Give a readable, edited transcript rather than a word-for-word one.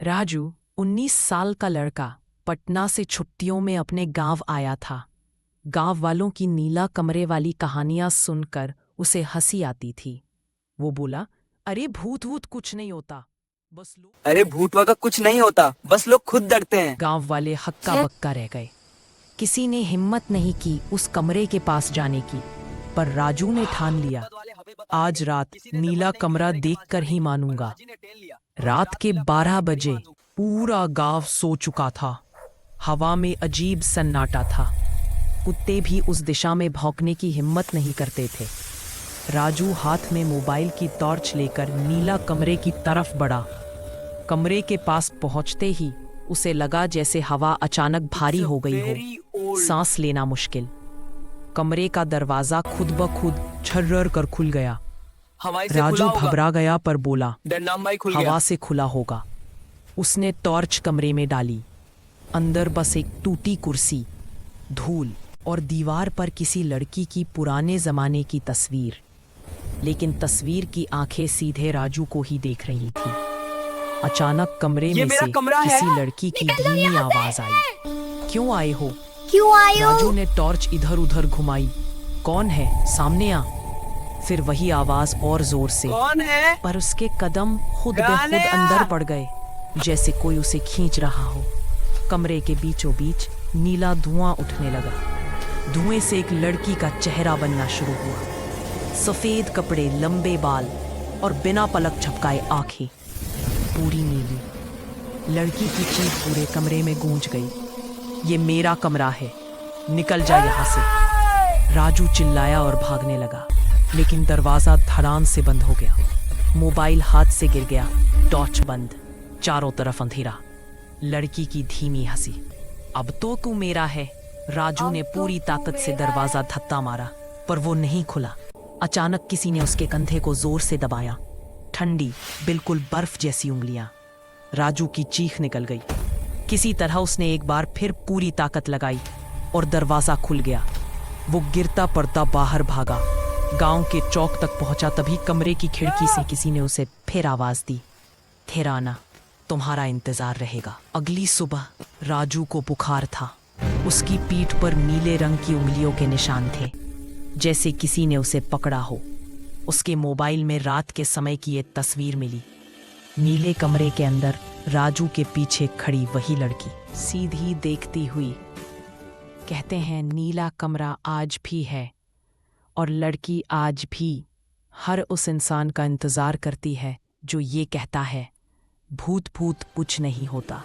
राजू 19 साल का लड़का पटना से छुट्टियों में अपने गांव आया था। गांव वालों की नीला कमरे वाली कहानियां सुनकर उसे हंसी आती थी। वो बोला, अरे भूत वूत कुछ नहीं होता, बस लोग। अरे भूत वगैरह कुछ नहीं होता, बस लोग खुद डरते हैं। गांव वाले हक्का बक्का रह गए। किसी ने हिम्मत नहीं की उस कमरे के पास जाने की, पर राजू ने ठान लिया, आज रात नीला कमरा देखकर ही मानूंगा। रात के 12 बजे पूरा गांव सो चुका था। हवा में अजीब सन्नाटा था। कुत्ते भी उस दिशा में भौंकने की हिम्मत नहीं करते थे। राजू हाथ में मोबाइल की टॉर्च लेकर नीला कमरे की तरफ बढ़ा। कमरे के पास पहुंचते ही उसे लगा जैसे हवा अचानक भारी हो गई हो, सांस लेना मुश्किल। कमरे का दरवाजा खुद ब खुद छर्रर कर खुल गया। राजू घबरा गया पर बोला, हवा से खुला होगा। उसने टॉर्च कमरे में डाली। अंदर बस एक टूटी कुर्सी, धूल और दीवार पर किसी लड़की की पुराने जमाने की तस्वीर। लेकिन तस्वीर की आंखें सीधे राजू को ही देख रही थी। अचानक कमरे में से किसी लड़की की धीमी आवाज आई, क्यों आए हो? राजू ने टॉर्च इधर उधर घुमाई। कौन है? सामने आ। फिर वही आवाज और जोर से। कौन है? पर उसके कदम खुद ब खुद अंदर पड़ गए, जैसे कोई उसे खींच रहा हो। कमरे के बीचों बीच नीला धुआं उठने लगा। धुएं से एक लड़की का चेहरा बनना शुरू हुआ। सफेद कपड़े, लंबे बाल और बिना पलक झपकाए आंखें, पूरी नीली। लड़की की चीख पूरे कमरे में गूंज गई, ये मेरा कमरा है, निकल जा यहाँ से। राजू चिल्लाया और भागने लगा, लेकिन दरवाजा धड़ाम से बंद हो गया। मोबाइल हाथ से गिर गया, टॉर्च बंद, चारों तरफ अंधेरा। लड़की की धीमी हंसी, अब तो तू मेरा है। राजू ने पूरी ताकत से दरवाजा धक्का मारा, पर वो नहीं खुला। अचानक किसी ने उसके कंधे को जोर से दबाया। ठंडी, बिल्कुल बर्फ जैसी उंगलियां। राजू की चीख निकल गई। किसी तरह उसने एक बार फिर पूरी ताकत लगाई और दरवाजा खुल गया। वो गिरता पड़ता बाहर भागा, गांव के चौक तक पहुंचा। तभी कमरे की खिड़की से किसी ने उसे फिर आवाज दी, फिर आना, तुम्हारा इंतजार रहेगा। अगली सुबह राजू को बुखार था। उसकी पीठ पर नीले रंग की उंगलियों के निशान थे, जैसे किसी ने उसे पकड़ा हो। उसके मोबाइल में रात के समय की एक तस्वीर मिली। नीले कमरे के अंदर राजू के पीछे खड़ी वही लड़की, सीधी देखती हुई। कहते हैं नीला कमरा आज भी है, और लड़की आज भी हर उस इंसान का इंतजार करती है जो ये कहता है, भूत भूत कुछ नहीं होता।